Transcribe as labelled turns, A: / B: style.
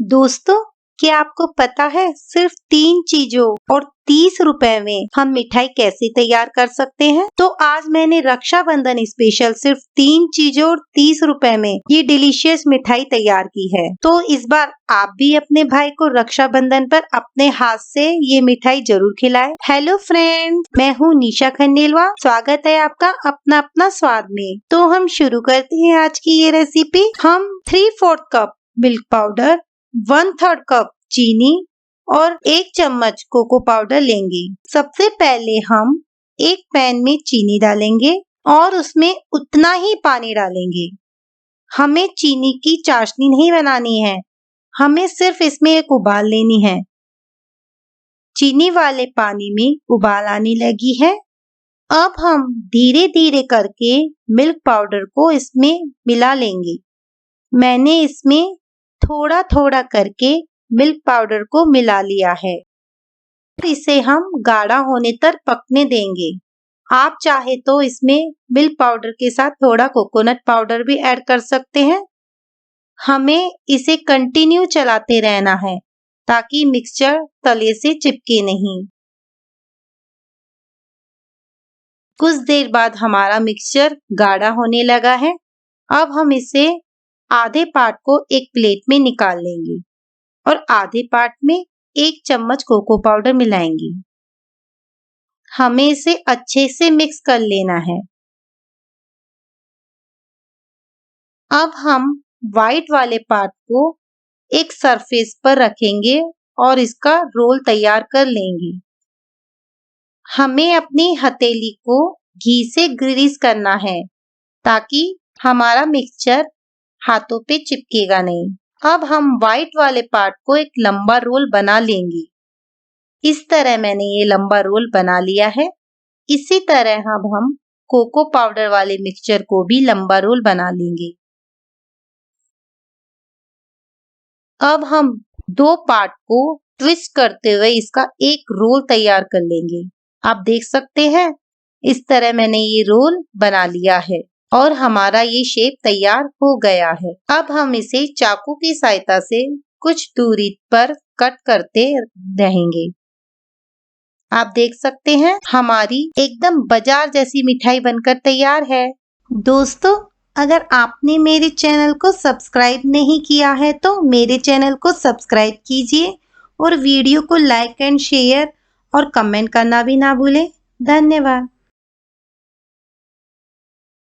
A: दोस्तों, क्या आपको पता है सिर्फ 3 चीजों और 30 रुपए में हम मिठाई कैसे तैयार कर सकते हैं? तो आज मैंने रक्षाबंधन स्पेशल सिर्फ 3 चीजों और 30 रुपए में ये डिलीशियस मिठाई तैयार की है। तो इस बार आप भी अपने भाई को रक्षाबंधन पर अपने हाथ से ये मिठाई जरूर खिलाएं। हेलो फ्रेंड्स, मैं हूँ निशा खंडेलवा। स्वागत है आपका अपना अपना स्वाद में। तो हम शुरू करते हैं आज की ये रेसिपी। हम 3/4 कप मिल्क पाउडर, 1/3 कप चीनी और 1 चम्मच कोको पाउडर लेंगे। सबसे पहले हम एक पैन में चीनी डालेंगे और उसमें उतना ही पानी डालेंगे। हमें चीनी की चाशनी नहीं बनानी है, हमें सिर्फ इसमें एक उबाल लेनी है। चीनी वाले पानी में उबाल आने लगी है। अब हम धीरे धीरे करके मिल्क पाउडर को इसमें मिला लेंगे। मैंने इसमें थोड़ा थोड़ा करके मिल्क पाउडर को मिला लिया है। इसे हम गाढ़ा होने तक पकने देंगे। आप चाहे तो इसमें मिल्क पाउडर के साथ थोड़ा कोकोनट पाउडर भी ऐड कर सकते हैं। हमें इसे कंटिन्यू चलाते रहना है ताकि मिक्सचर तले से चिपके नहीं। कुछ देर बाद हमारा मिक्सचर गाढ़ा होने लगा है। अब हम इसे आधे पार्ट को एक प्लेट में निकाल लेंगे और आधे पार्ट में 1 चम्मच कोको पाउडर मिलाएंगे। हमें इसे अच्छे से मिक्स कर लेना है। अब हम व्हाइट वाले पार्ट को एक सरफेस पर रखेंगे और इसका रोल तैयार कर लेंगे। हमें अपनी हथेली को घी से ग्रीस करना है ताकि हमारा मिक्सचर हाथों पे चिपकेगा नहीं। अब हम व्हाइट वाले पार्ट को एक लंबा रोल बना लेंगे। इस तरह मैंने ये लंबा रोल बना लिया है। इसी तरह अब हम कोको पाउडर वाले मिक्सचर को भी लंबा रोल बना लेंगे। अब हम 2 पार्ट को ट्विस्ट करते हुए इसका एक रोल तैयार कर लेंगे। आप देख सकते हैं, इस तरह मैंने ये रोल बना लिया है और हमारा ये शेप तैयार हो गया है। अब हम इसे चाकू की सहायता से कुछ दूरी पर कट करते रहेंगे। आप देख सकते हैं, हमारी एकदम बाजार जैसी मिठाई बनकर तैयार है। दोस्तों, अगर आपने मेरे चैनल को सब्सक्राइब नहीं किया है तो मेरे चैनल को सब्सक्राइब कीजिए और वीडियो को लाइक एंड शेयर और कमेंट करना भी ना भूलें। धन्यवाद।